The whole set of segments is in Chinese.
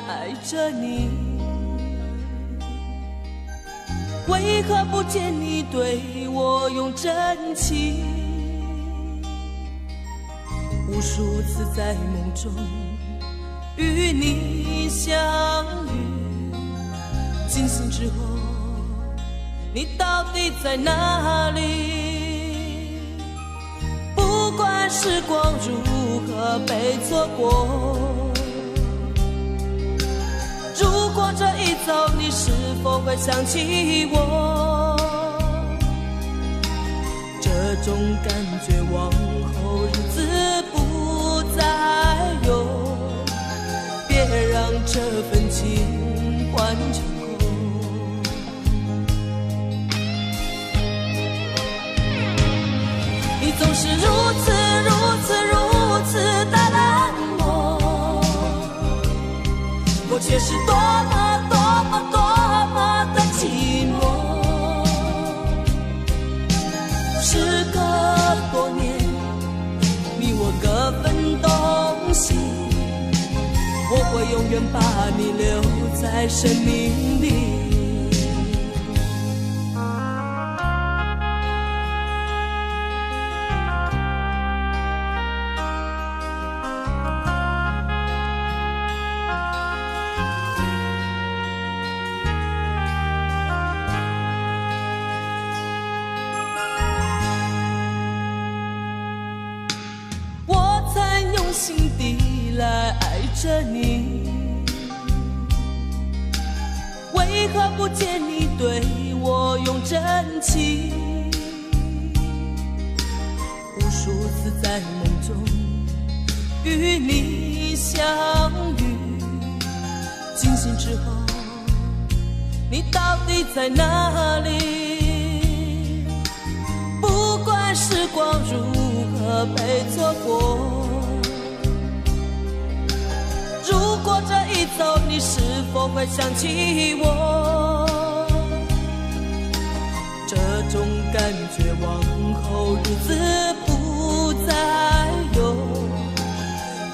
爱着你，为何不见你对我用真情？无数次在梦中与你相遇，惊醒之后你到底在哪里？不管时光如何被错过，如果这一走你是否会想起我？这种感觉往后日子不再有，别让这份情换成空。你总是如此的冷漠，我却是多么的寂寞。时隔多年，你我各分东西，我会永远把你留在生命里。心底来爱着你，为何不见你对我用真情？无数次在梦中与你相遇，惊醒之后你到底在哪里？不管时光如何被错过，如果这一走你是否会想起我？这种感觉往后日子不再有，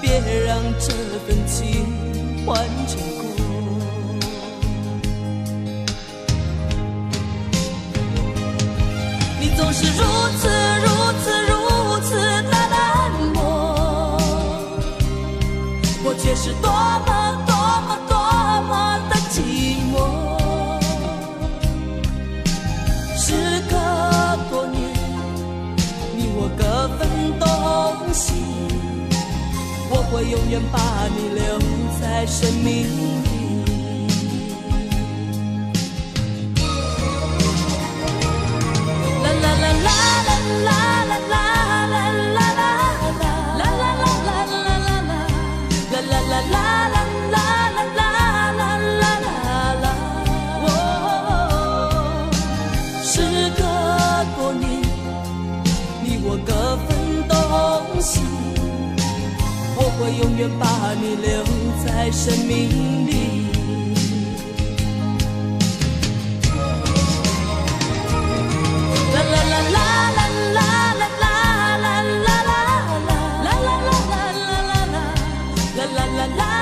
别让这份情换成空。你总是如此的冷漠，我却是多么的寂寞。时隔多年，你我各分东西，我会永远把你留在生命里。啦啦啦啦啦啦啦啦啦啦啦啦啦啦啦。我会永远把你留在生命里。啦啦啦啦啦啦啦啦啦啦啦啦啦啦啦啦啦啦。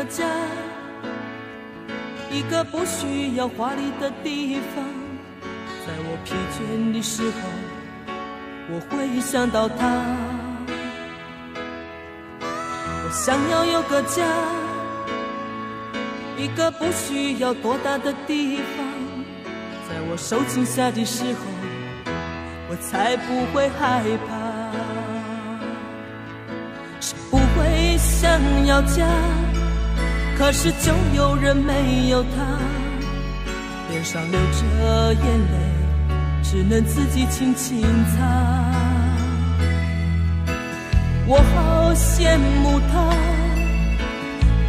家，一个不需要华丽的地方，在我疲倦的时候，我会想到他。我想要有个家，一个不需要多大的地方，在我受惊吓的时候，我才不会害怕。谁不会想要家，可是就有人没有他，脸上流着眼泪，只能自己轻轻擦。我好羡慕他，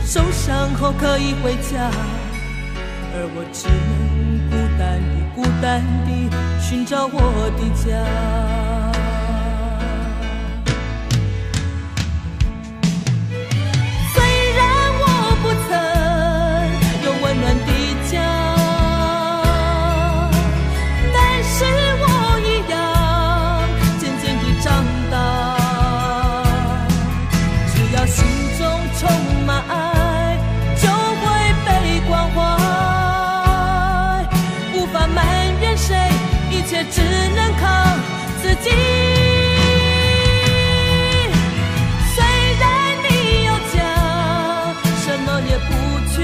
受伤后可以回家，而我只能孤单地寻找我的家。虽然我不曾有温暖的家，但是我一样渐渐地长大。只要心中充满爱，就会被关怀，无法埋怨谁，一切只能靠自己。虽然你有家，什么也不缺，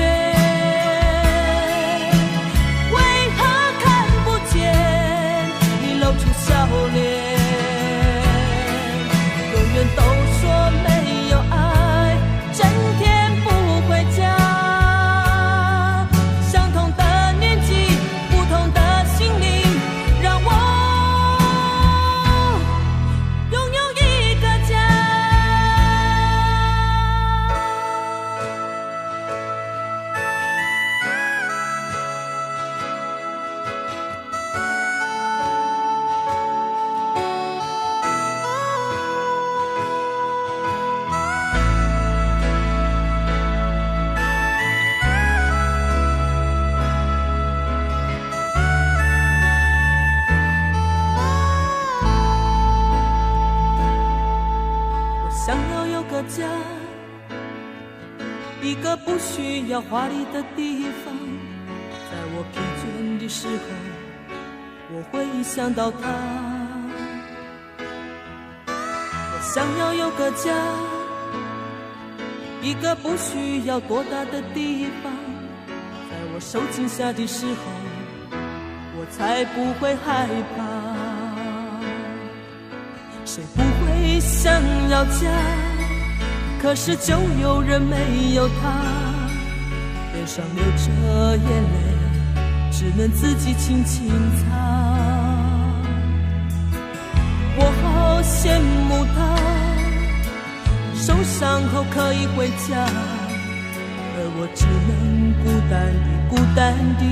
为何看不见你露出笑脸？永远都说没有爱，整天不回家。相同的年纪，不同的心灵，让我拥有一个家。想要有个家，一个不需要华丽的地方，在我疲倦的时候，我会想到他。我想要有个家，一个不需要多大的地方，在我受惊吓的时候，我才不会害怕。谁不会想要家，可是就有人没有他，脸上流着眼泪，只能自己轻轻擦。我好羡慕他，受伤后可以回家，而我只能孤单地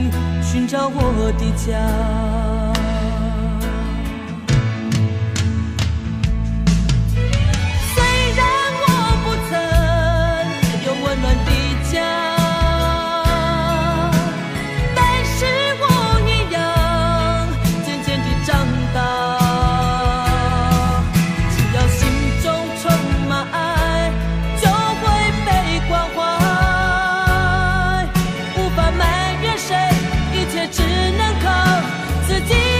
寻找我的家。只能靠自己。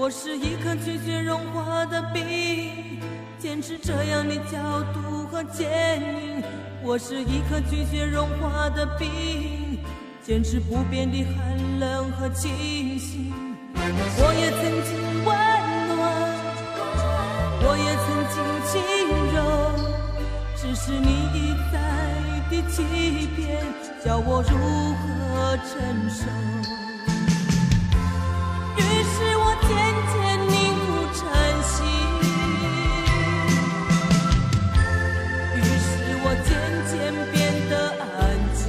我是一颗拒绝融化的冰，坚持这样的角度和坚硬。我是一颗拒绝融化的冰，坚持不变的寒冷和清醒。我也曾经温暖，我也曾经轻柔，只是你一再的欺骗，叫我如何承受。于是我渐渐凝固成心，于是我渐渐变得安静，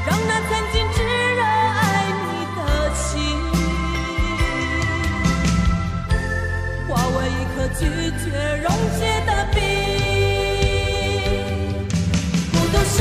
让那曾经炙热爱你的心化为一颗拒绝溶解的冰。孤独是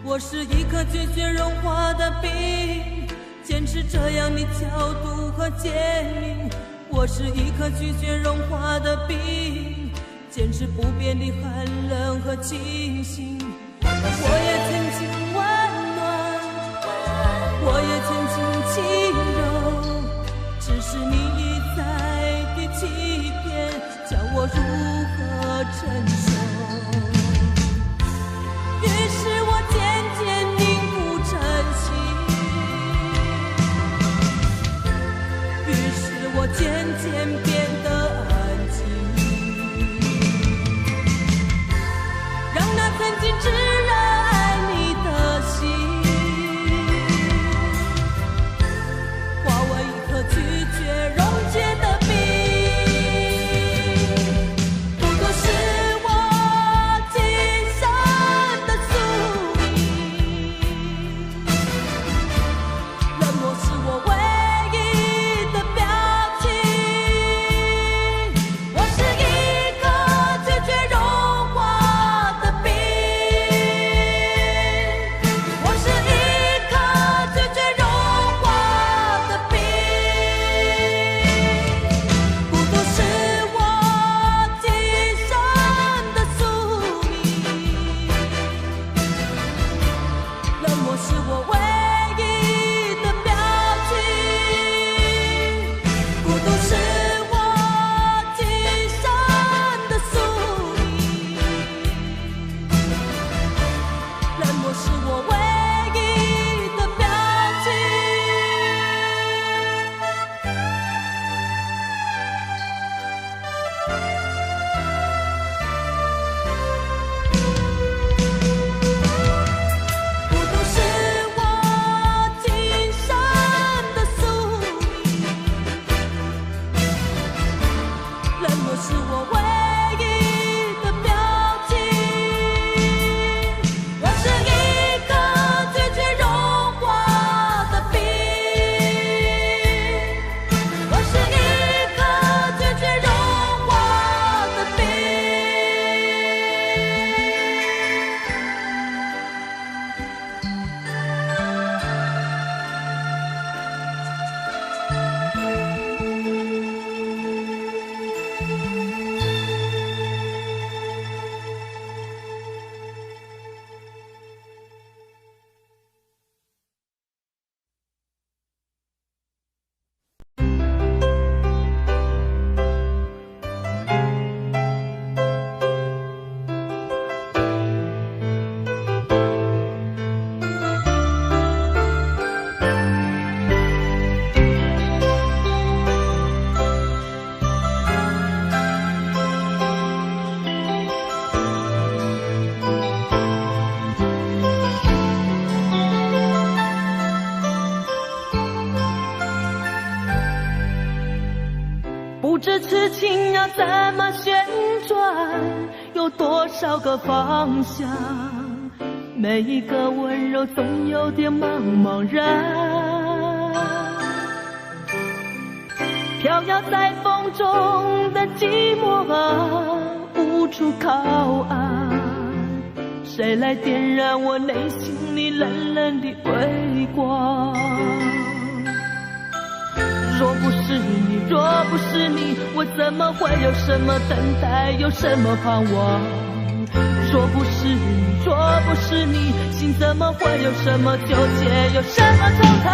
我是一颗拒绝融化的冰，坚持这样的角度和坚硬。我是一颗拒绝融化的冰，坚持不变的寒冷和清醒。我也曾经温暖，我也曾经轻柔，只是你一再的欺骗，叫我如何承受。于是我渐渐凝固成心，于是我渐渐变得安静，让那曾经炙热爱你的心化为一颗拒绝溶解的冰。不过是我今生的宿命，冷漠是我唯一的表情。我是一颗拒绝融化的冰，我是一颗拒绝融化的冰。孤独是我今生的宿命，冷漠是我唯一的表情。孤独是我今生的宿命，冷漠是我唯一的表情。孤独是我情要怎么旋转？有多少个方向？每一个温柔总有点茫茫然。飘摇在风中的寂寞啊，无处靠岸。谁来点燃我内心里冷冷的微光？若不是你，若不是你，我怎么会有什么等待，有什么盼望？若不是你，若不是你，心怎么会有什么纠结，有什么惆怅？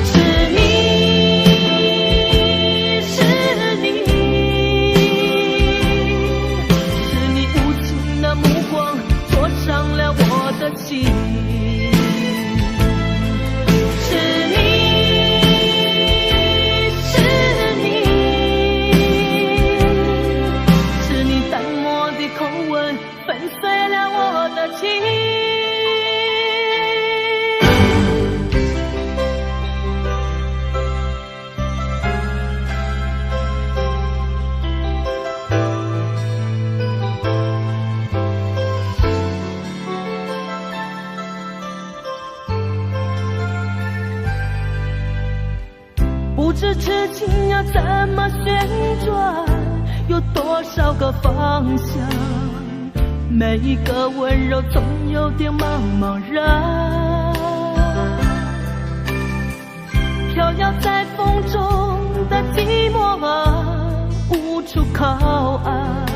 是你，是你，是你无情的目光灼伤了我的心。不知痴情要怎么旋转，有多少个方向？每一个温柔总有点茫茫然。飘摇在风中的寂寞啊，无处靠岸。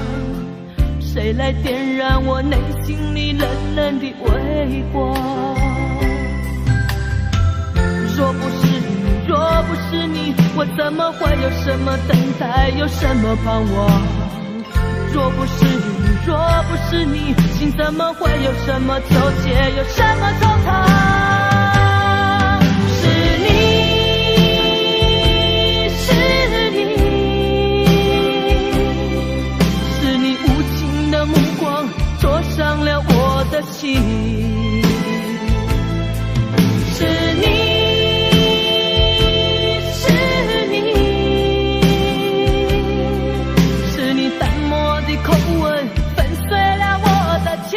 谁来点燃我内心里冷冷的微光？若不是你，若不是你，我怎么会有什么等待，有什么盼望？若不是你，若不是你，心怎么会有什么纠结，有什么惆怅？是你，是你，是你无情的目光灼伤了我的心。是你，口吻粉碎了我的情。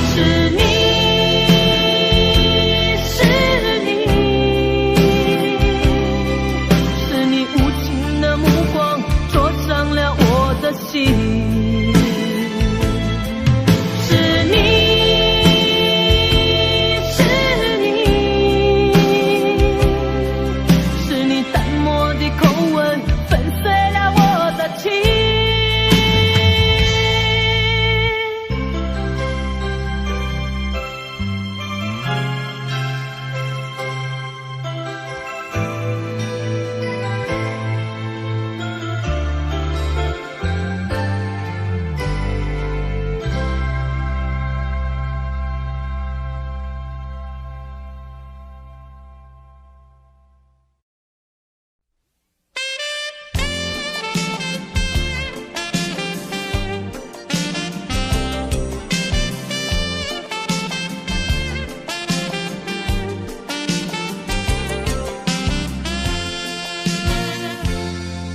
是你，是你，是你无情的目光灼伤了我的心。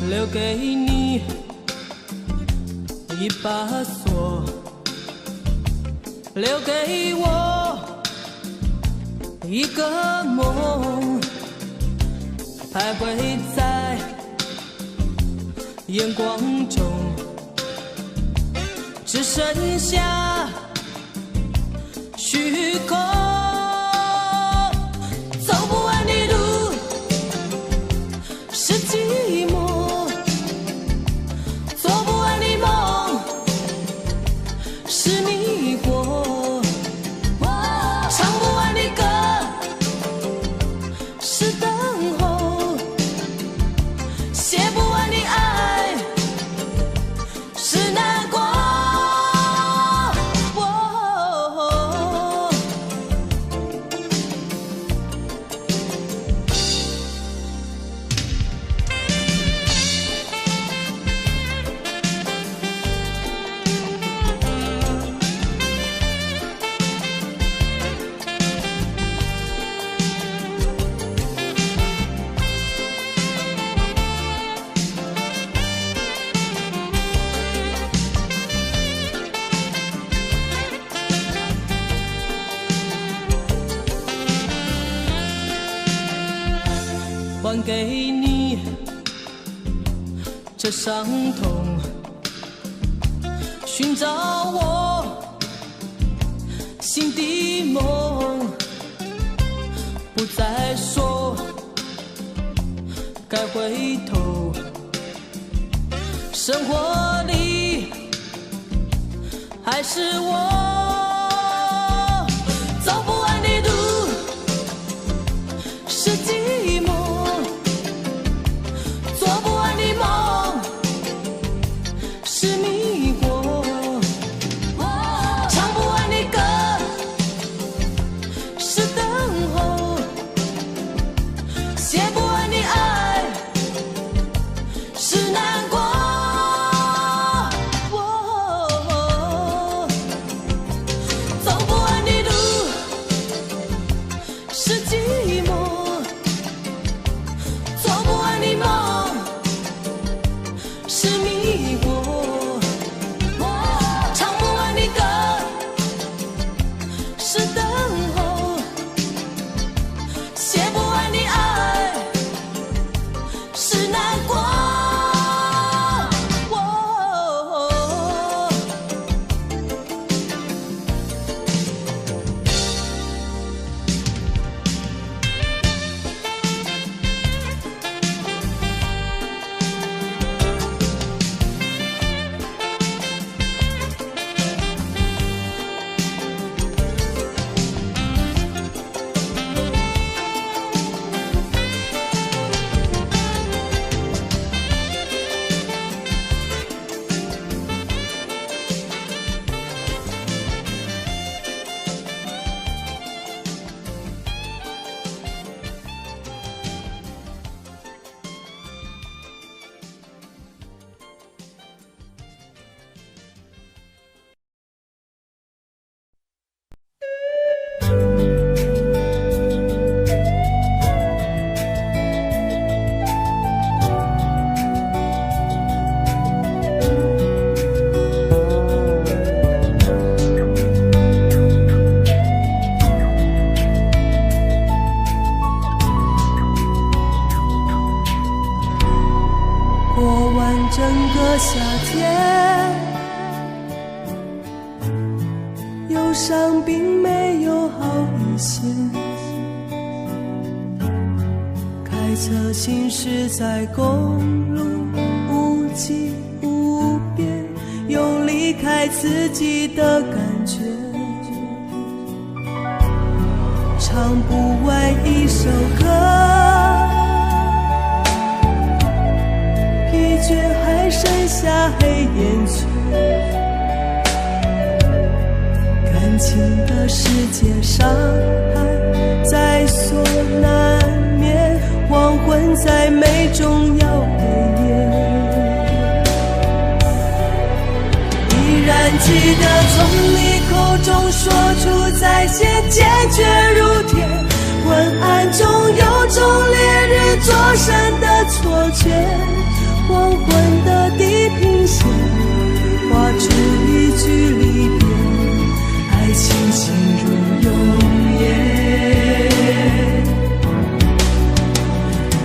留给你一把锁，留给我一个梦，徘徊在眼光中，只剩下虚空。走不完的路是寂寞，是迷惑，唱不完的歌是等候，写不完的爱是难过。伤痛，寻找我心的梦，不再说该回头。生活里还是我走不完的路，是寂寞，做不完的梦，是迷惑，唱不完的歌，是等候，写不完的爱，是难过。整个夏天，忧伤并没有好一些。开车行驶在公路，无际无边，有离开自己的感觉。唱不完一首歌，疲倦还剩下黑眼圈，感情的世界伤害在所难免，黄昏再美终要黑夜。依然记得从你口中说出再见，坚决如铁，昏暗中有种烈日灼身的错觉，黄昏的地平线画出一句离别，爱情进入永夜。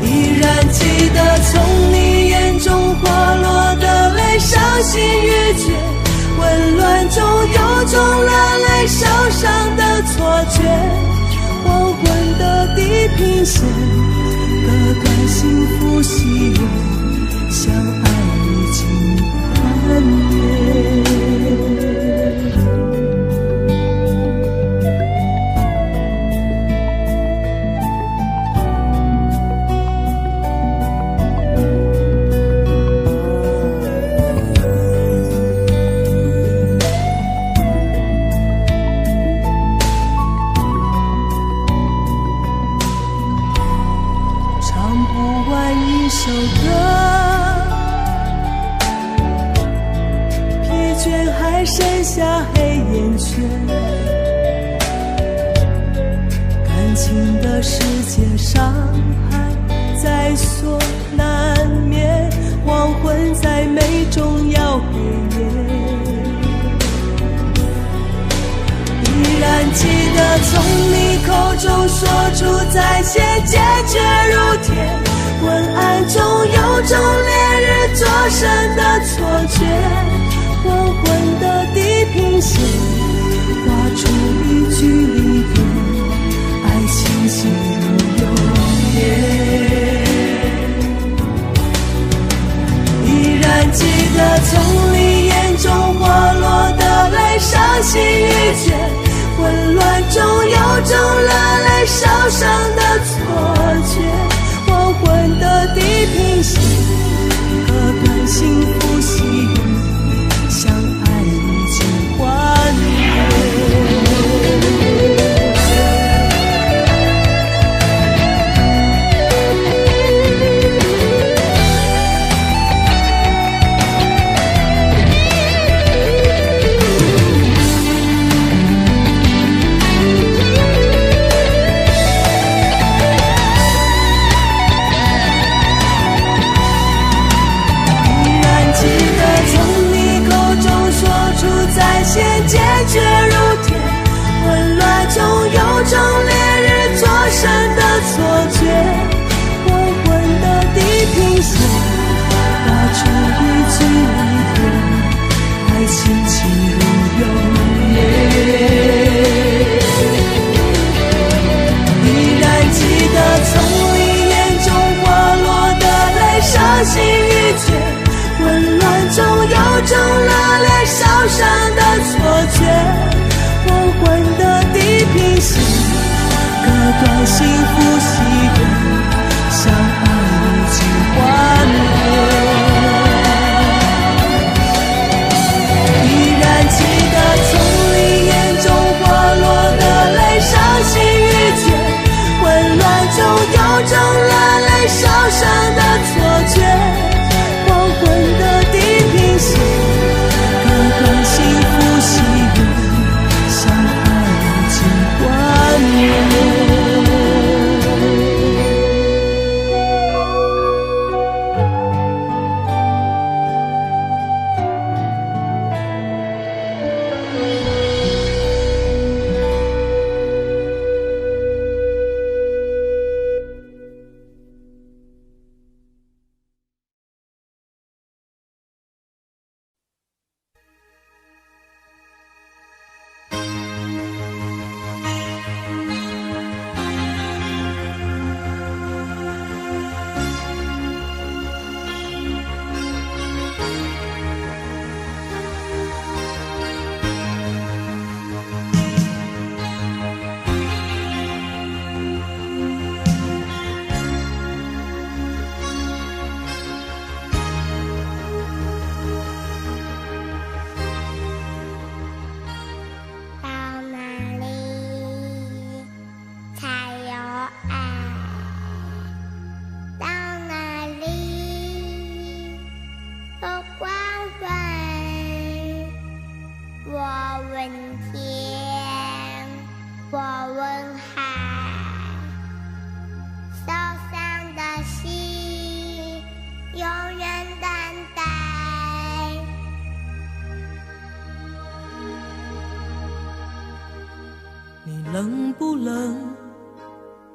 依然记得从你眼中滑落的泪，伤心欲绝，混乱中有种热泪烧伤的错觉，黄昏的地平线割断幸福喜悦，相爱已经幻灭。唱不完一首歌，还剩下黑眼圈，感情的世界伤害在所难免，黄昏在美终要黑夜。依然记得从你口中说出再见，坚决如铁，昏暗中有种烈日灼身的错觉，黄昏的地平线画出一句离别，爱情进入永夜。依然记得从你眼中滑落的泪，伤心欲绝，混乱中有种热泪烧伤的错觉，黄昏的地平线，割断幸福喜悦，相爱已经幻灭。坚决如铁，混乱中有种烈日灼身的错觉，黄昏的地平线画出一句离别，爱情进入永夜。依然记得从你眼中滑落的泪，伤心欲绝，混乱中有种热烈烧伤的错觉，黄昏的地平线，割断幸福喜悦，相爱已经幻灭。依然记得从你眼中滑落的泪，伤心欲绝，混乱中有种热泪烧伤的错觉，黄昏的地平线，割断幸福喜悦，相爱已经幻灭。冷不冷？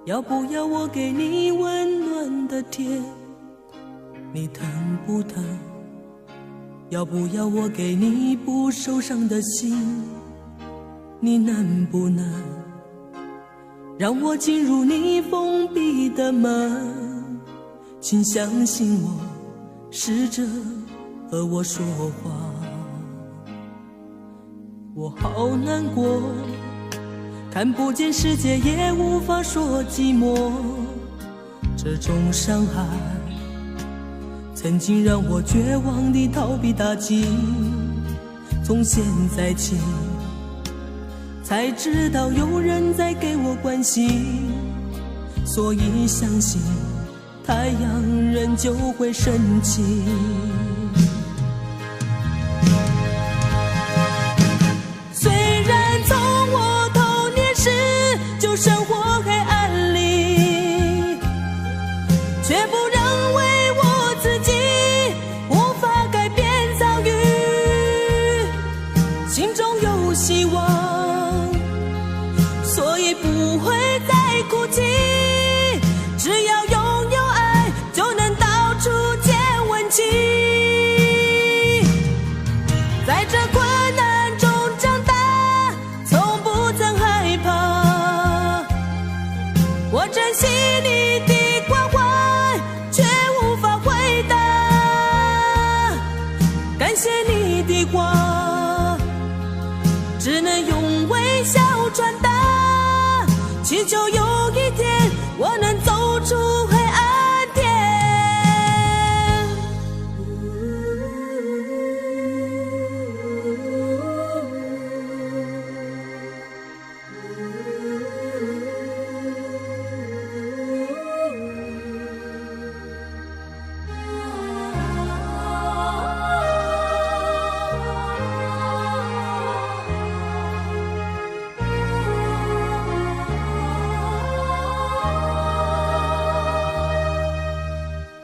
要不要我给你温暖的贴？你疼不疼？要不要我给你不受伤的心？你能不能让我进入你封闭的门？请相信我，试着和我说话。我好难过，看不见世界，也无法说寂寞。这种伤害曾经让我绝望地逃避打击，从现在起才知道有人在给我关心，所以相信太阳仍旧会升起。虽然从我童年时就生活黑暗里，却不认为我自己无法改变遭遇，心中有希望，所以不会再哭泣。只要拥有爱，就的话，只能用微笑传达，祈求有一天我能走出黑暗天。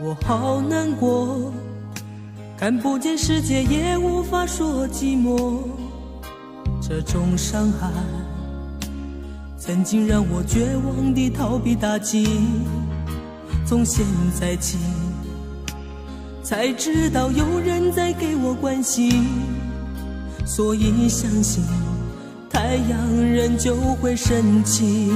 我好难过，看不见世界，也无法说寂寞。这种伤害曾经让我绝望地逃避打击，从现在起才知道有人在给我关心，所以相信太阳仍旧会升起。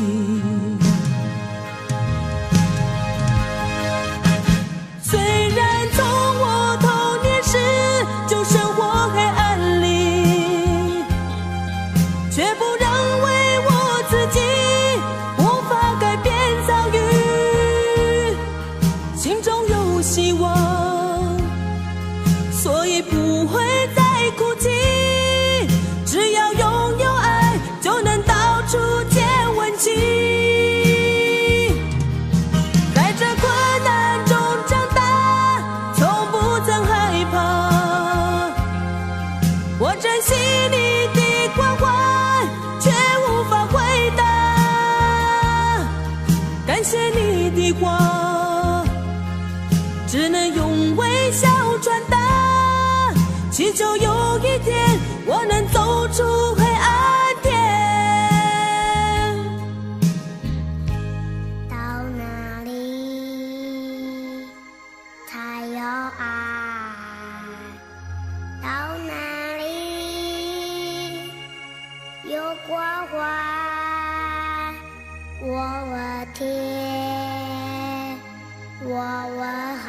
虽然从我童年时就生活黑暗里，却不认为我自己无法改变遭遇，心中有希望，所以不会再哭泣，只要拥有爱就能到处见温情。珍惜你的关怀，却无法回答。感谢你的话，只能用微笑传达。祈求有一天我能走出黑暗天。到哪里才有爱？到哪有关怀，我问天，我问海，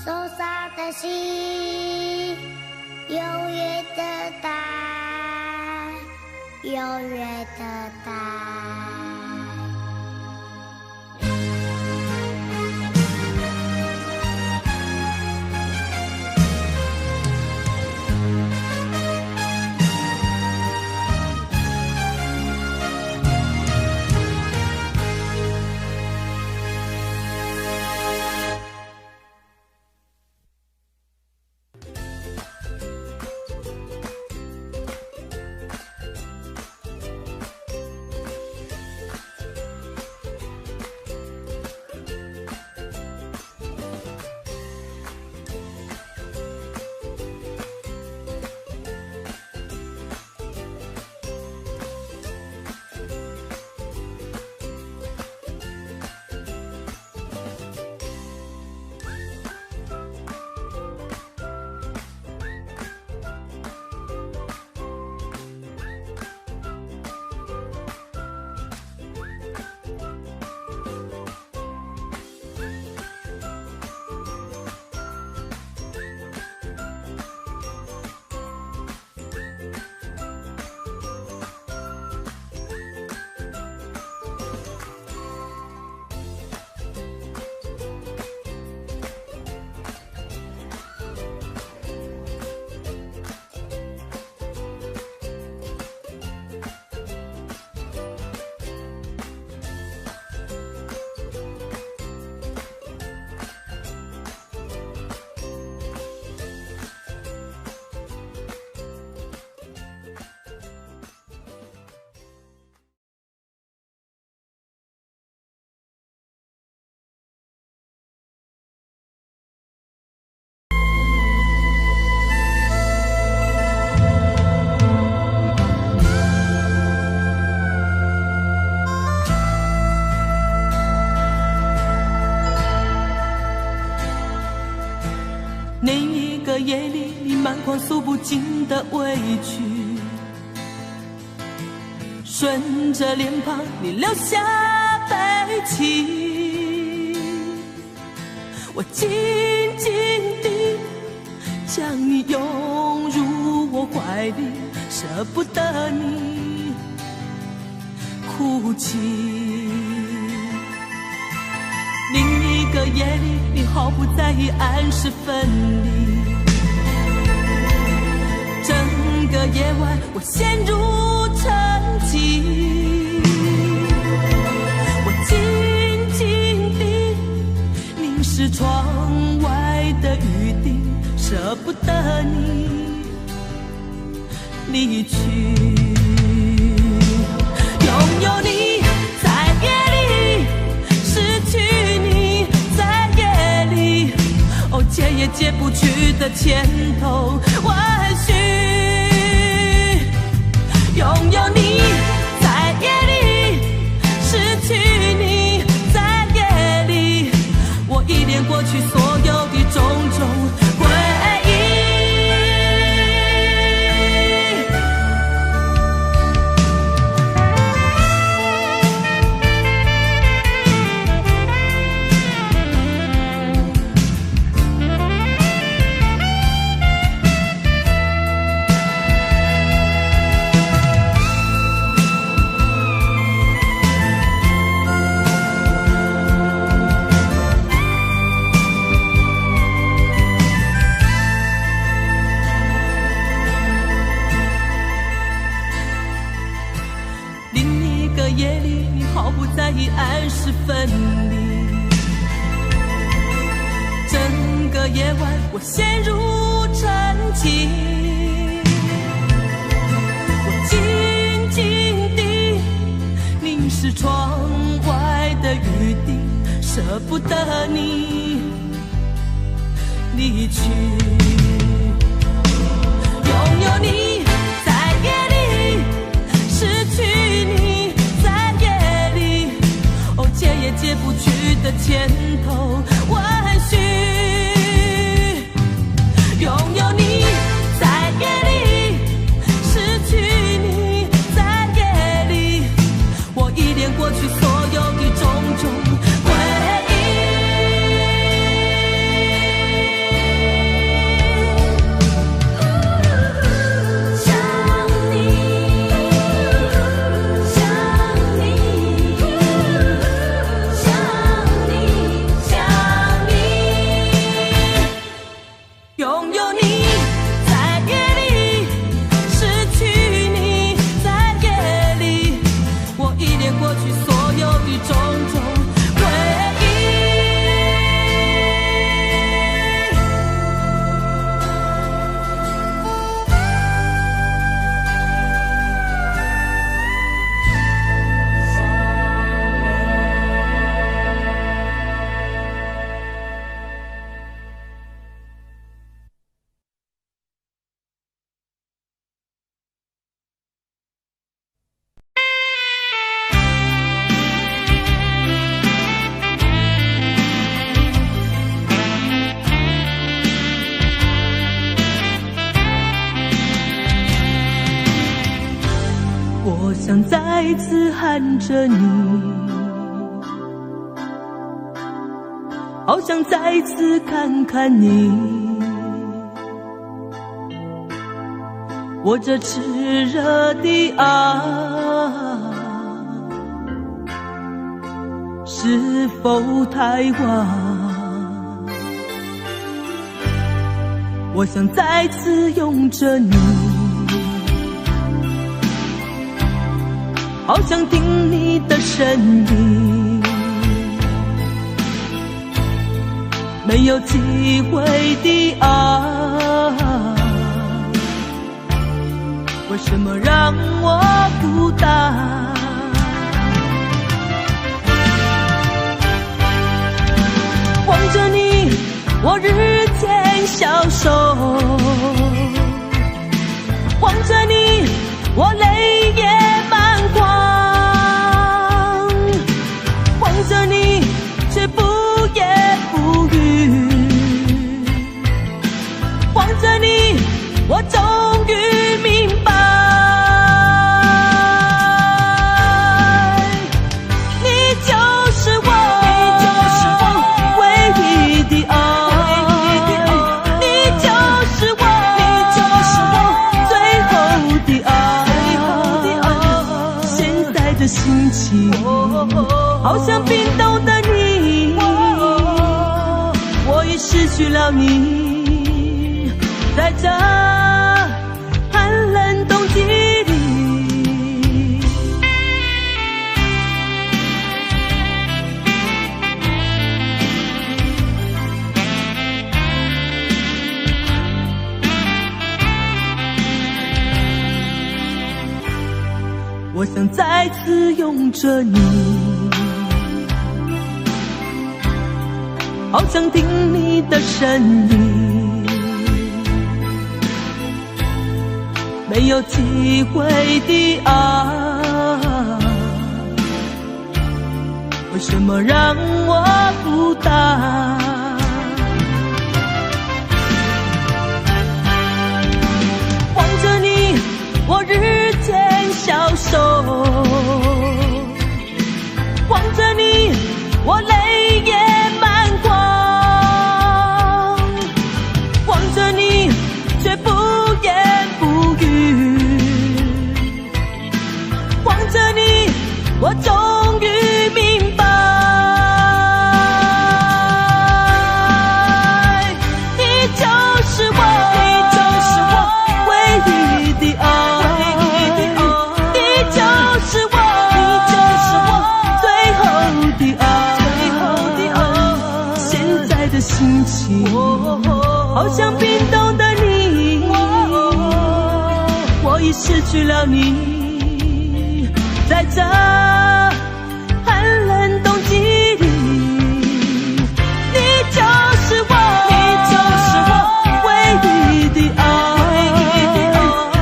受伤的心永远等待，永远等待。那一个夜里，你满眶诉不尽的委屈，顺着脸庞你流下悲泣，我静静地将你怀里，舍不得你哭泣。另一个夜里，你毫不在意按时分离。整个夜晚，我陷入沉寂。我静静地凝视窗外的雨滴，舍不得你离去。拥有你在夜里，失去你在夜里，哦，解也解不去的千头万绪。拥有你在夜里，失去你在夜里，我依恋过去所有的种种回忆。夜里，你毫不在意按时分离。整个夜晚，我陷入沉寂。我静静地凝视窗外的雨滴，舍不得你离去。拥有你在夜里，失去你解也解不去的千头万绪。拥有你在夜里，失去你在夜里，我依恋过去所有的种种回忆。我想再次喊着你，好想再次看看你，我这炽热的爱是否太晚？我想再次拥着你，好想听你的声音，没有机会的爱，为什么让我孤单？望着你，我日渐消瘦，望着你，我泪也满眶，望着你，却不言不语，望着你，我终于明白，你就是我唯一的爱，你就是我最后好像冰冻的你，我已失去了你，在这寒冷冬季里。我想再次拥着你，好想听你的声音，没有机会的爱，为什么让我孤单？望着你，我日渐消瘦，望着你，我泪也满眶，望着你，却不言不语，望着你，我终于明白，你就是我，你就是我唯一的爱。心情好像冰冻的你，我已失去了你，在这寒冷冬季里，你就是我，你就是我唯一的爱，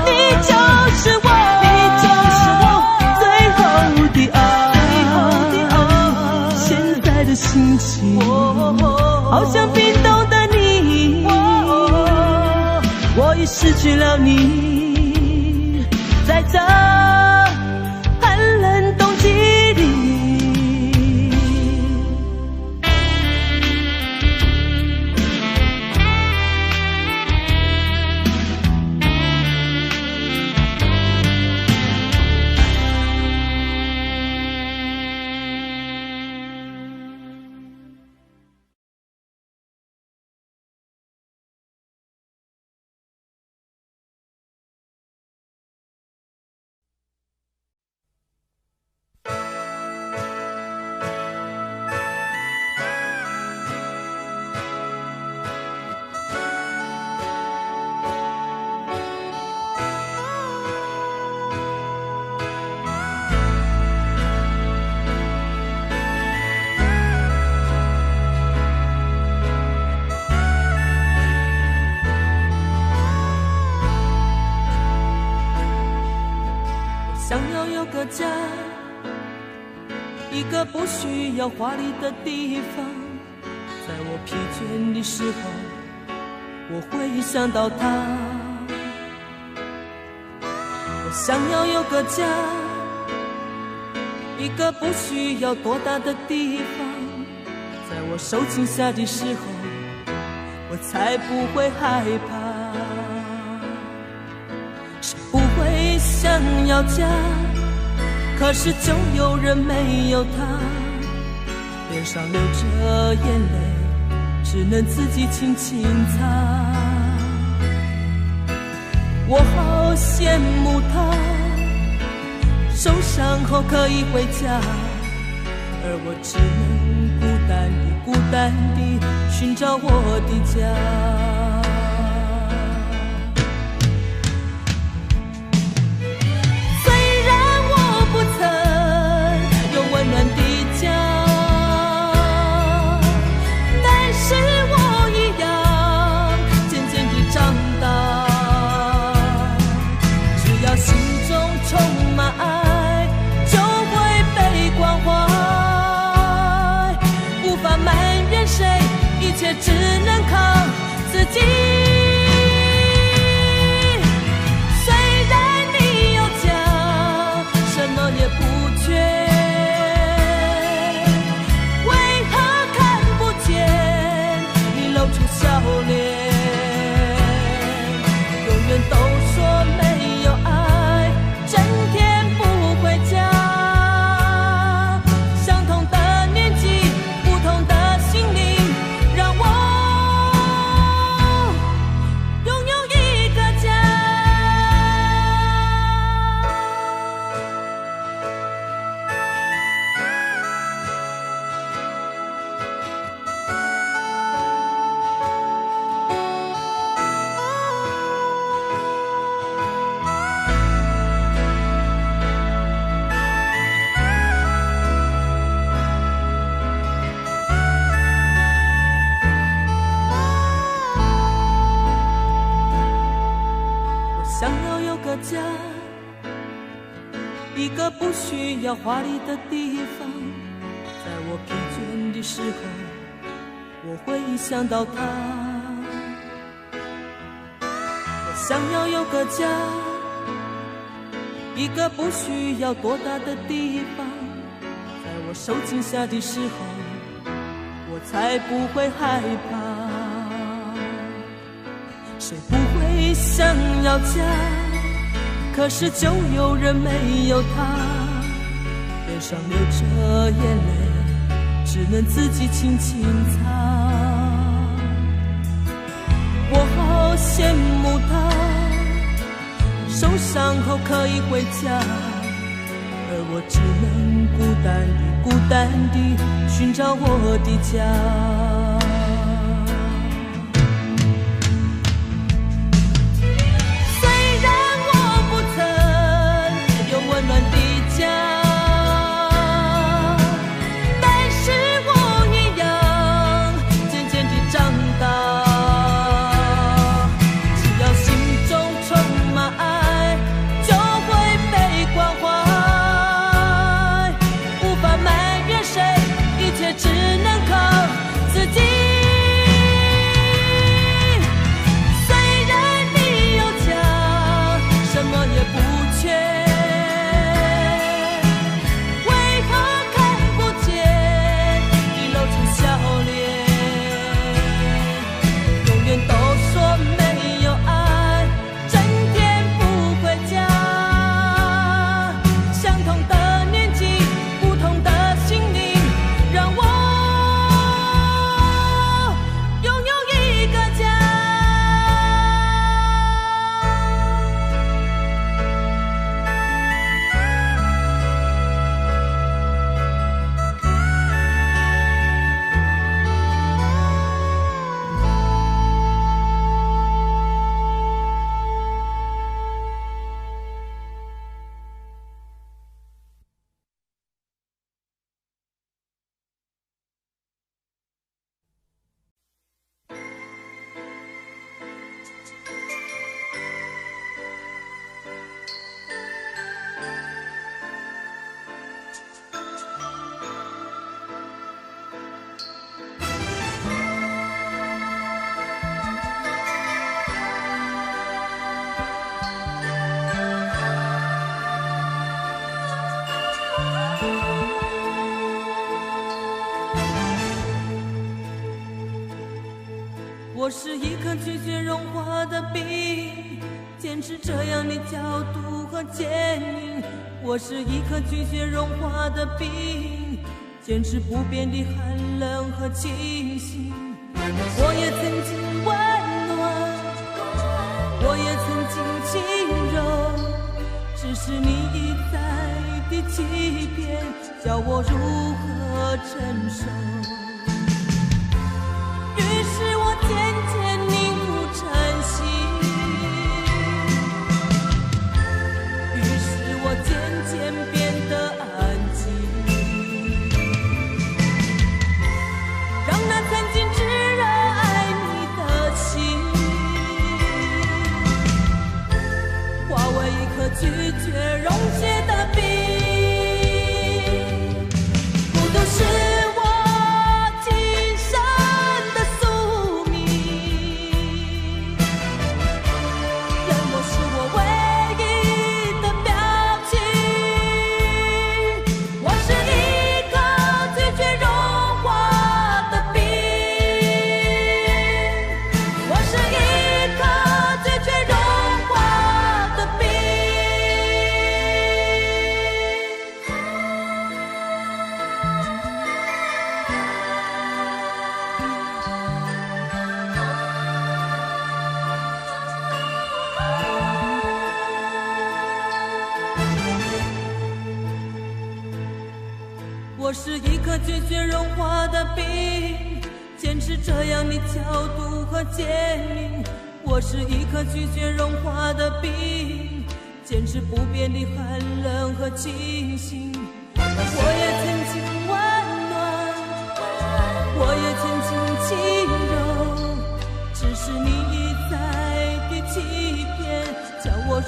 你就是我，你就是我最后的爱，现在的心情好像冰冻的你，我已失去了你，在这寒冷冬季里。想要有个家，一个不需要华丽的地方，在我疲倦的时候，我会想到他。我想要有个家，一个不需要多大的地方，在我受惊吓的时候，我才不会害怕。谁不会想要家，可是就有人没有他，脸上流着眼泪，只能自己轻轻擦。我好羡慕他，受伤后可以回家，而我只能孤单地寻找我的家。只能靠自己。虽然你有家，什么也不缺，为何看不见你露出笑脸？永远都说没有爱，整天不回家，想要有个家，一个不需要华丽的地方。在我疲倦的时候，我会想到他。我想要有个家，一个不需要多大的地方。在我受惊吓的时候，我才不会害怕。谁不会想要家？可是就有人没有他，脸上流着眼泪，只能自己轻轻擦。我好羡慕他，受伤后可以回家，而我只能孤单地寻找我的家。我是一颗拒绝融化的冰，坚持这样的角度和坚硬。我是一颗拒绝融化的冰，坚持不变的寒冷和清醒。我也曾经温暖，我也曾经轻柔，只是你一再的欺骗，叫我如何承受。于是我渐渐凝固成心，于是我渐渐变得安静，让那曾经炙热爱你的心化为一颗拒绝溶解的冰。孤独是我是一颗拒绝融化的冰，坚持这样的角度和坚硬。我是一颗拒绝融化的冰，坚持不变的寒冷和清醒。我也曾经温暖，我也曾经轻柔，只是你一再的欺骗，叫我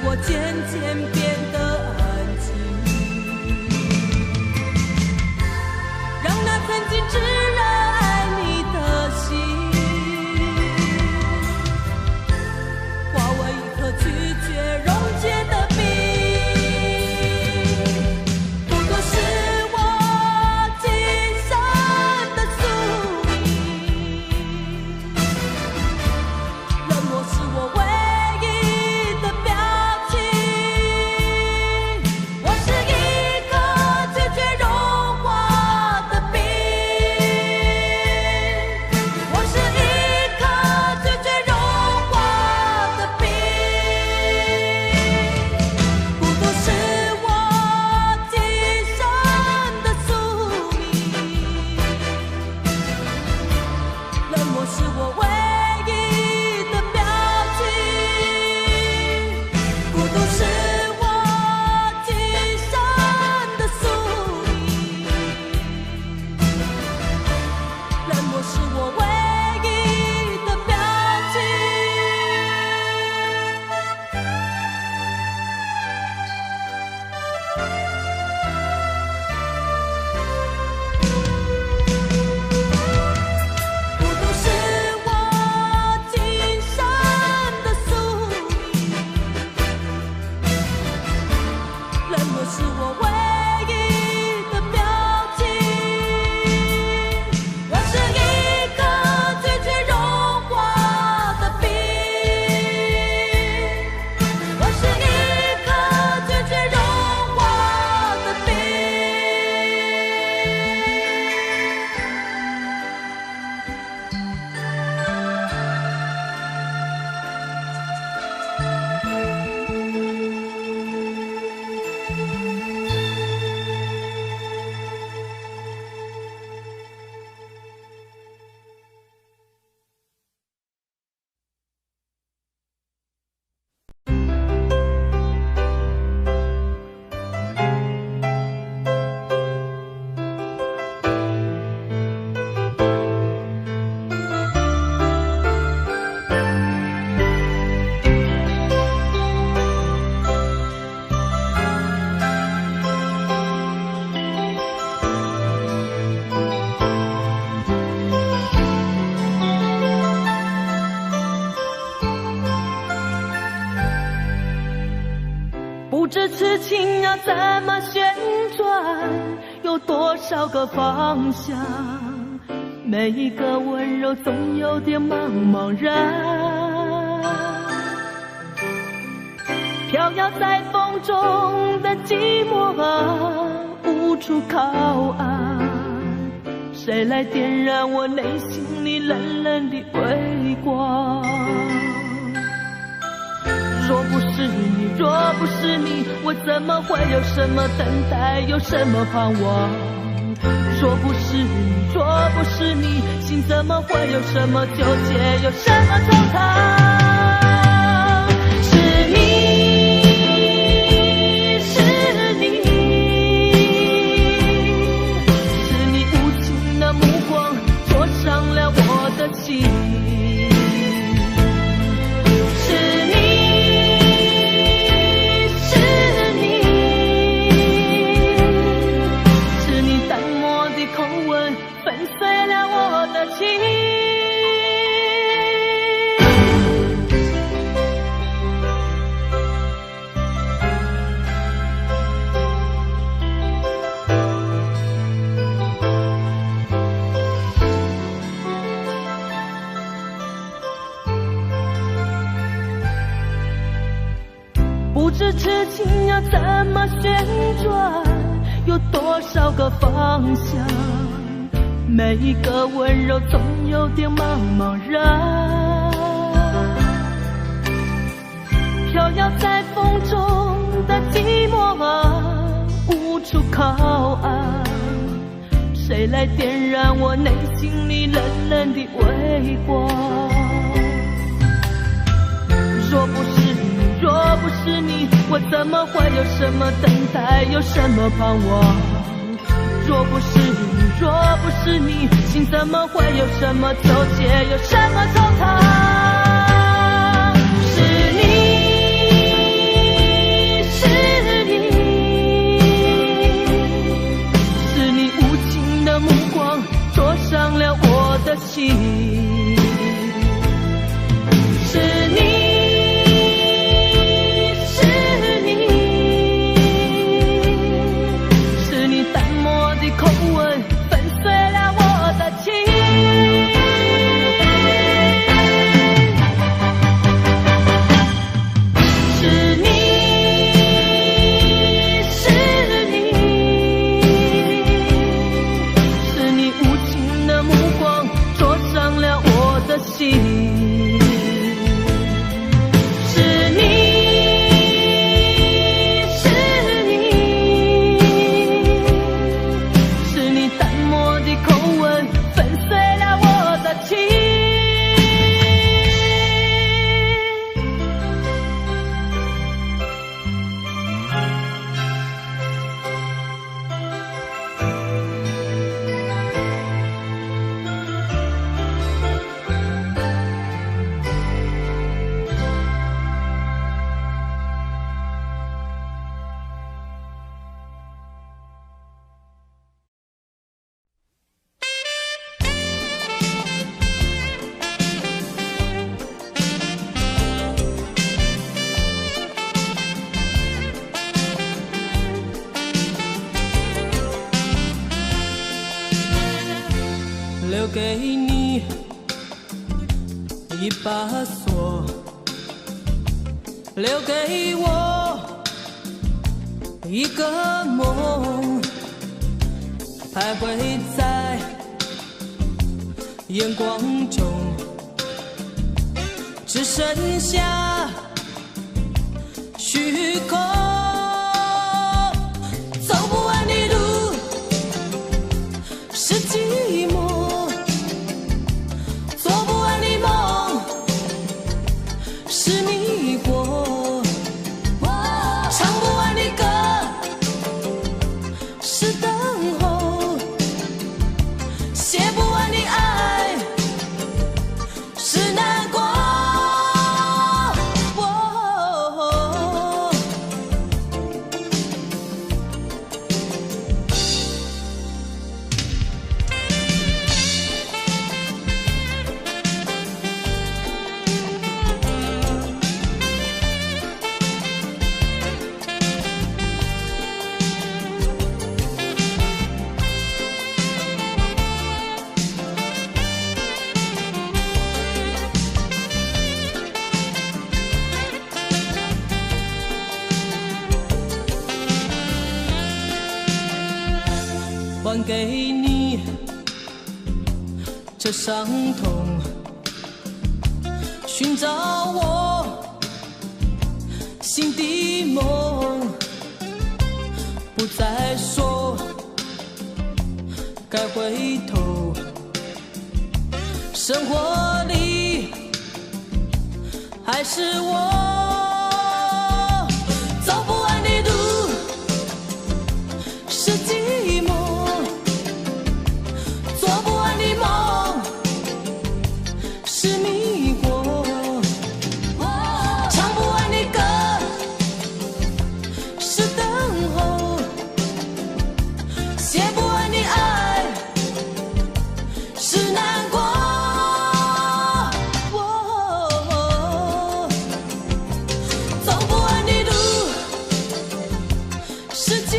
我渐渐变得安静，让那曾经炙热爱你的心化为一颗拒绝溶解的冰。不过是我今生的宿命，冷漠是我唯一的表情。我是一颗拒绝融化的冰，我是一颗拒绝融化的冰。孤独是我今生的宿命，冷漠是我唯一的表情。孤独是我今生的宿命，冷漠是我唯一的表情。孤独是我今生的宿命，冷漠是我唯一的表情。我是一颗拒绝融化的冰，我是一颗拒绝融化的冰。不知痴情要怎么旋转，有多少个方向，每一个温柔总有点茫茫然。飘摇在风中的寂寞啊，无处靠岸，谁来点燃我内心里冷冷的微光？若不是你，若不是你，我怎么会有什么等待，有什么盼望？若不是你，若不是你，心怎么会有什么纠结，有什么惆怅？是你，是你，是你无情的目光灼伤了我的心。不知痴情要怎么旋转，有多少个方向，每一个温柔总有点茫茫然。飘摇在风中的寂寞啊，无处靠岸，谁来点燃我内心里冷冷的微光？若不是你，若不是你，我怎么会有什么等待，有什么盼望？若不是你，若不是你，心怎么会有什么纠结，有什么惆怅？是你，给你一把锁，留给我一个梦，徘徊在眼光中，只剩下虚空。走不完的路是寂寞，做不完的梦是迷惑，唱不完的歌是等候，写不完的爱是难过。还给你这伤痛，寻找我心的梦，不再说该回头，生活里还是我。走不完的路是寂寞，做不完的梦是迷惑，唱不完的歌是等候，写不完的爱是难过。走不完的路是寂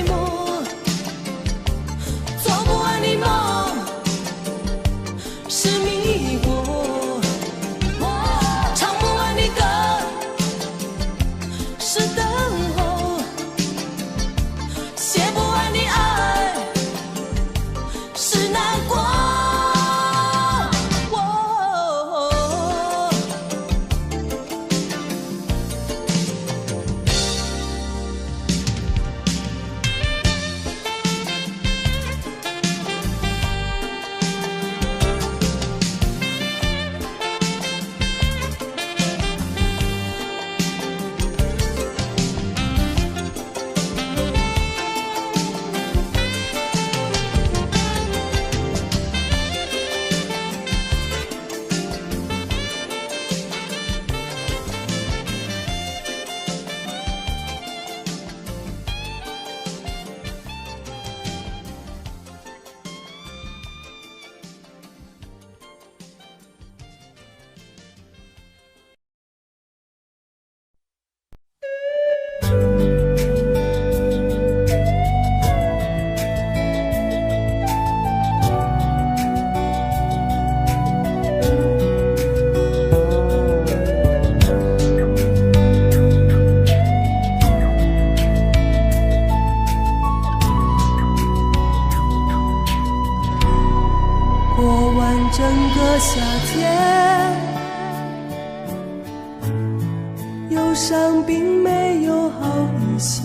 寞，做不完的梦是迷惑，唱不完的歌是等候，写不完的爱是难过。过完整个夏天，忧伤并没有好一些，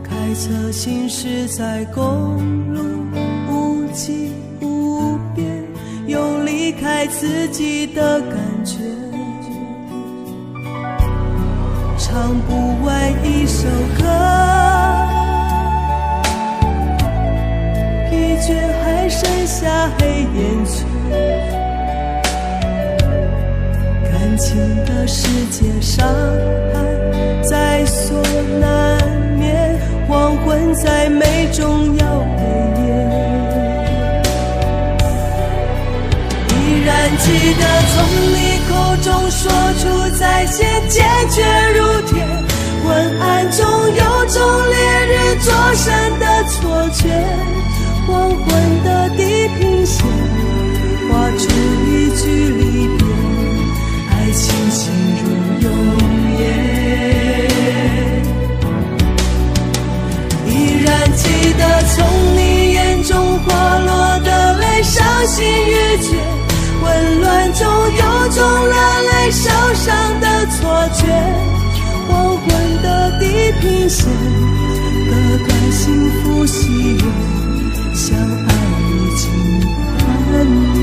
开车行驶在公路无际无边，有离开自己的感觉，唱不完一首歌，疲倦还剩下黑眼圈，感情的世界上还在所难免，黄昏在美中要被灭。依然记得从你口中说出再见，坚决如铁，昏暗中有种烈日灼身的错觉，黄昏绝，混乱中有种热泪烧伤的错觉，黄昏的地平线，割断幸福喜悦，相爱已经幻灭。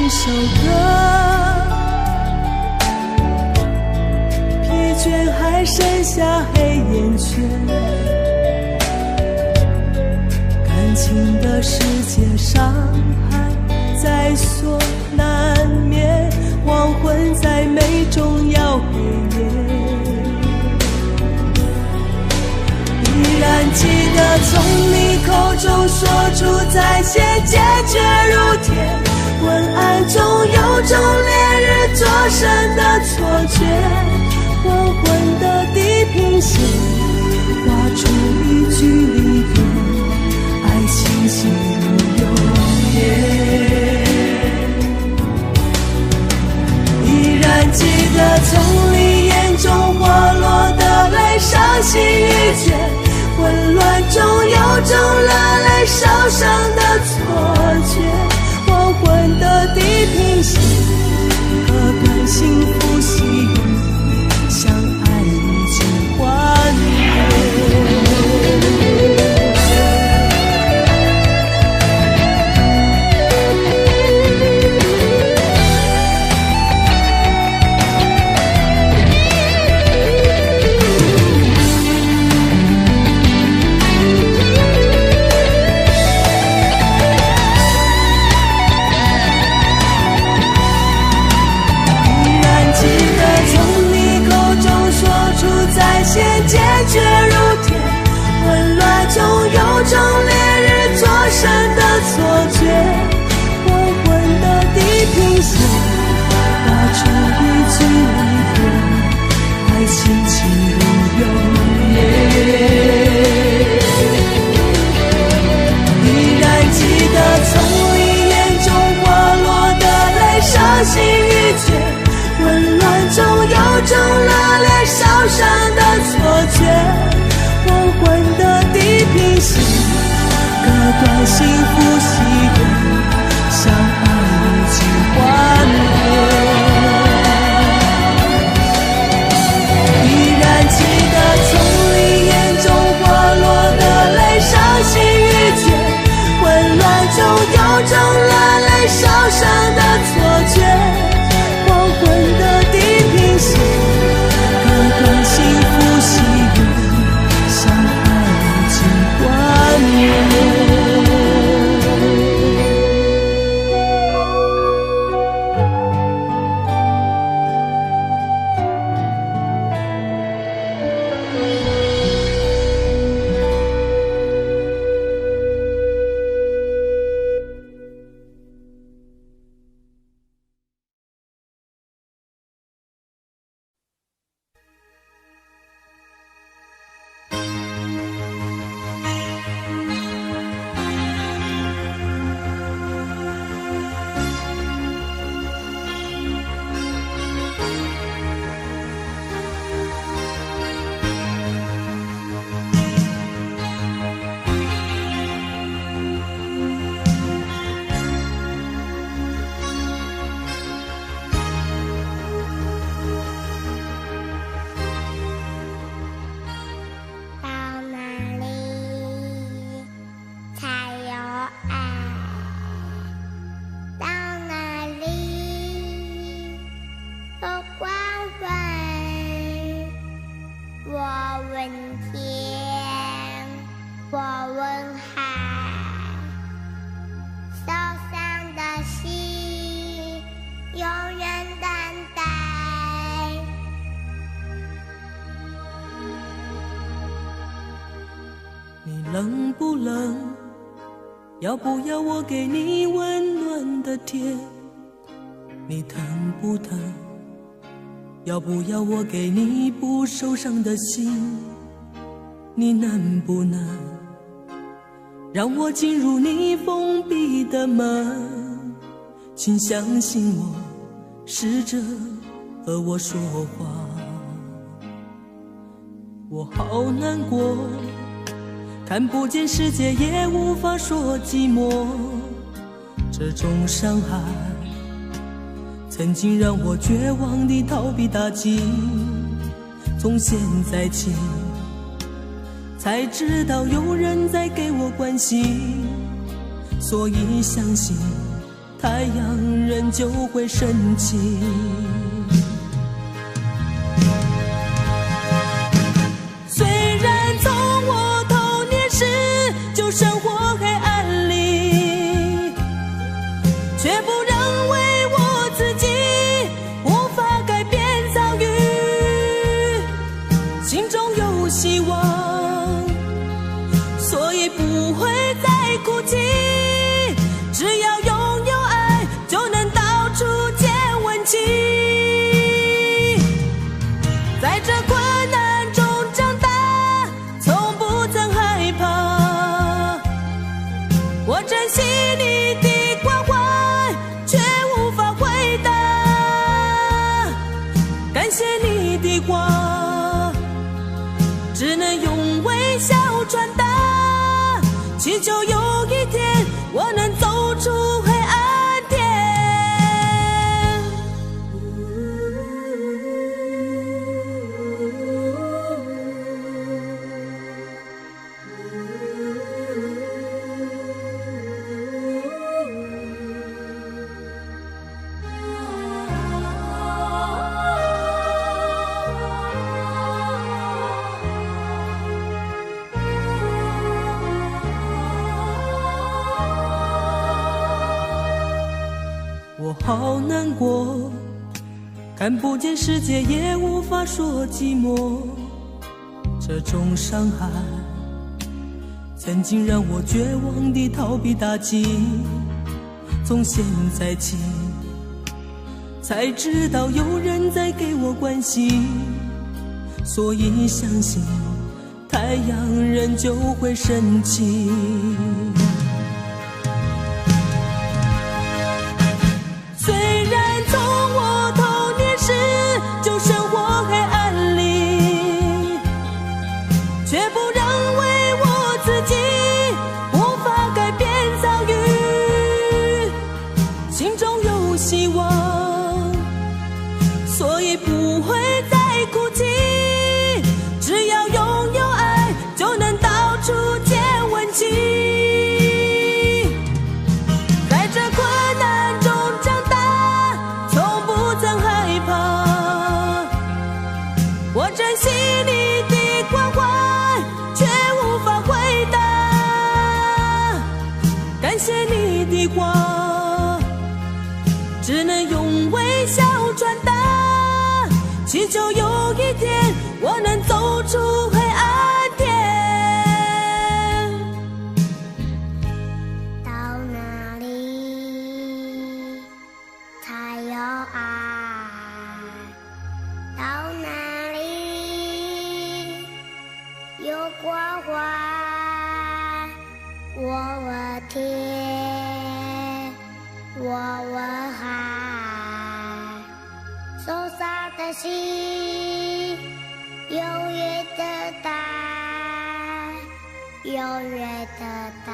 首歌，疲倦还剩下黑眼圈，感情的世界伤害在所难免，黄昏在美中要黑夜，依然记得从你口中说出再见，坚决如铁，昏暗中有种烈日灼身的错觉，黄昏的地平线画出一句离别，爱情进入永夜。依然记得从你眼中滑落的泪，伤心欲绝，混乱中有种热泪烧伤的错觉，黄昏的地平线，割断幸福喜悦，相爱已经幻灭。坚决如铁，混乱中有种烈日灼身的错觉，黄昏的地平线画出一句离别，爱情进入永夜。依然记得从你眼中滑落的泪，伤心欲绝，混乱中有种热烈烧伤的错觉，黄昏的地平线，割断幸福喜悦，相爱已经幻灭。依然记得从你眼中滑落的泪，伤心欲绝，混乱中有种热泪烧伤的错觉，黄昏的地平线，割断幸福喜悦，相爱已经幻灭。冷不冷？要不要我给你温暖的甜？你疼不疼？要不要我给你一部受伤的心？你能不能让我进入你封闭的门？请相信我，试着和我说话。我好难过，看不见世界也无法说寂寞。这种伤害曾经让我绝望地逃避打击，从现在起才知道有人在给我关心，所以相信太阳仍旧会升起。虽然从我童年时就生活黑暗里，却不认为我自己无法改变遭遇，心中有希望，所以不会再哭泣。只要拥有爱，就能到处见温情。在这困难中长大，从不曾害怕。我珍惜你的关怀，却无法回答。感谢你的话，只能用微笑传达，祈求有一天我能走出黑暗点。我好难过，看不见世界也无法说寂寞。这种伤害曾经让我绝望地逃避打击，从现在起才知道有人在给我关心，所以相信太阳仍旧会升起。虽然从我童年时就生活黑暗里，却不认为我自己无法改变遭遇，心中有希望，所以不会再哭泣。只要拥有爱，就能到处见温情。在这困难中长大，从不曾害怕。我珍惜你的关怀，却无法回答。感谢你的话，只能用微笑传达，祈求有一天我能走出黑暗点。到哪里才有爱？到哪里有关怀？我问天，我问海，受伤的心永远等待，永远等待。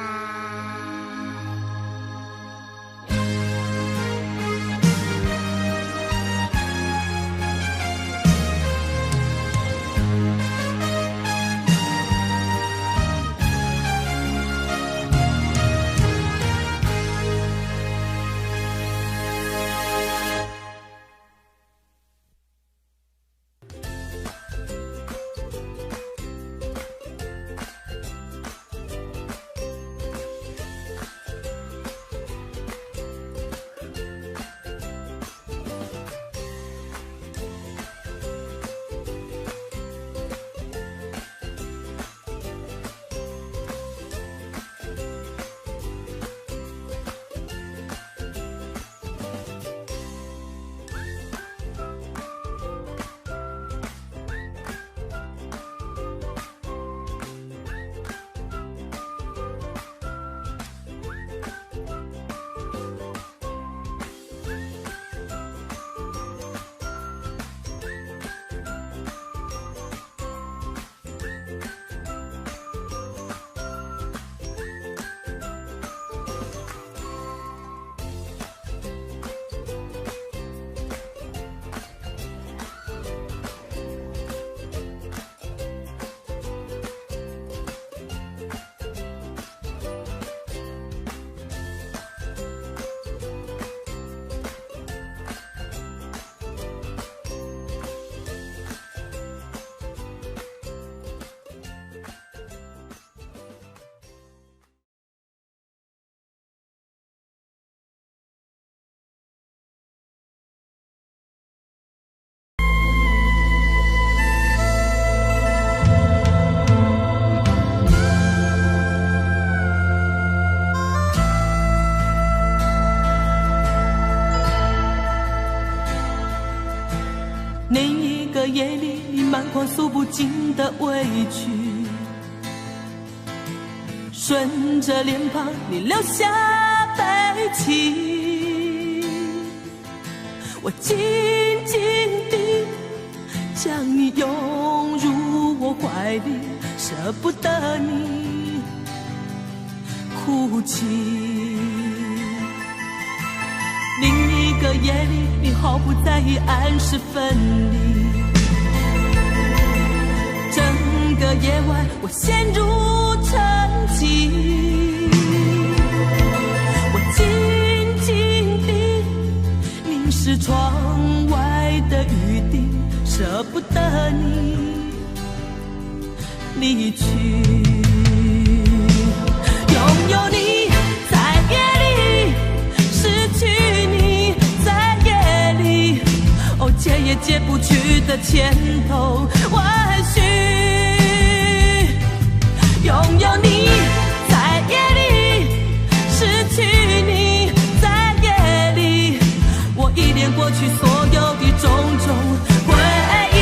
夜里，你满腔诉不尽的委屈，顺着脸庞你流下悲泣，我紧紧地将你拥入我怀里，舍不得你哭泣。另一个夜里，你毫不在意暗示分离，整个夜晚我陷入沉寂，我紧紧地凝视窗外的雨滴，舍不得你离去。拥有你在夜里，失去你在夜里，哦，解也解不去的牵头万绪。拥有你在夜里，失去你在夜里，我依恋过去所有的种种回忆。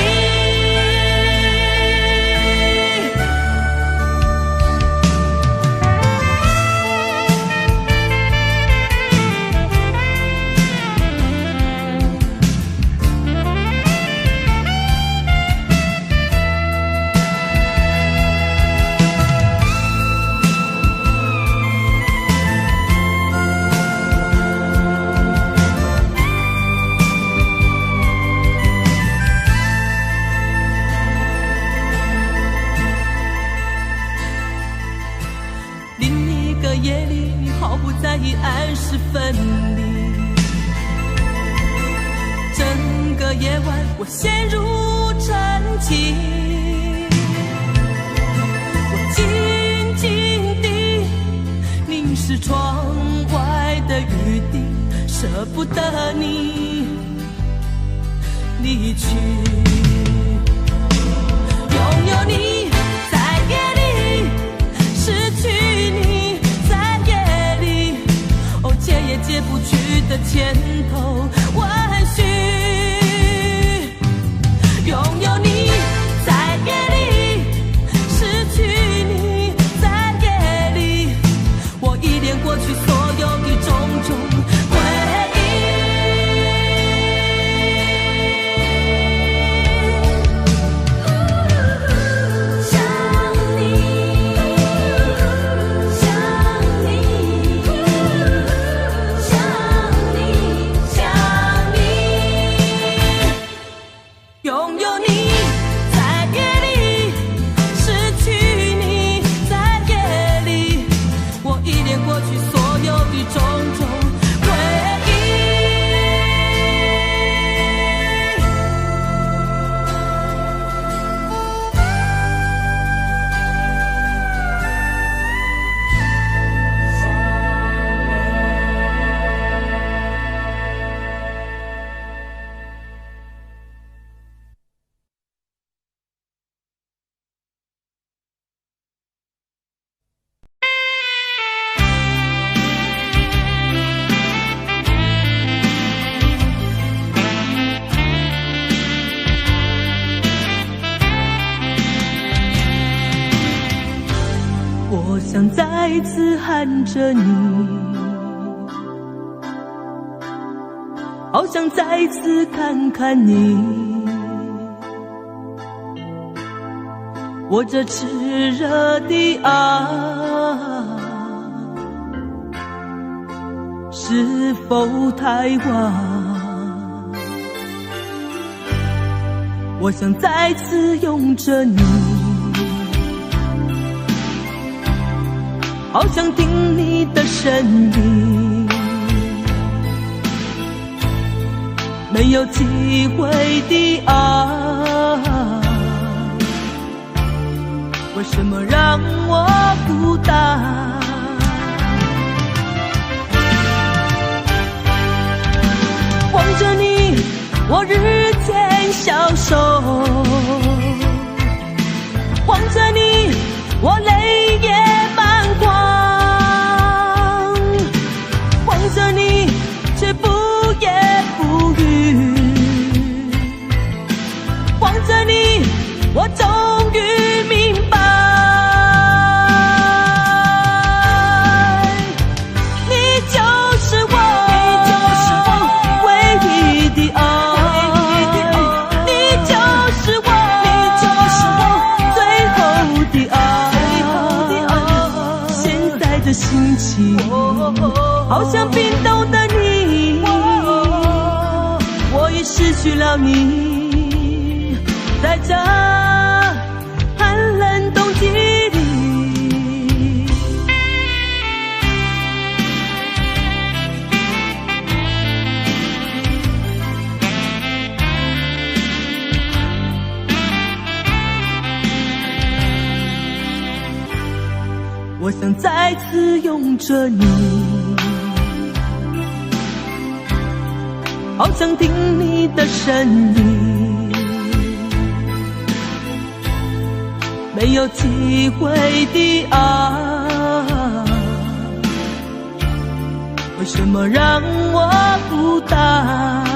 夜里，你毫不在意暗示分离，整个夜晚我陷入沉寂，我紧紧地凝视窗外的雨滴，舍不得你离去。拥有你在夜里，失去你解也解不去的牵头万绪。拥有你在夜里，失去你在夜里，我依恋过去所有的种种回忆。我想再次喊着你，好想再次看看你，我这炽热的爱是否太晚？我想再次拥着你，好想听你的声音，没有机会的爱，为什么让我孤单？望着你，我日渐消瘦，望着你，我泪也满眶，望着你，却不言不语，望在的心情，好像冰冻的你，我已失去了你，在这寒冷冬季里。我想再次拥着你，好想听你的声音，没有机会的爱，为什么让我孤单？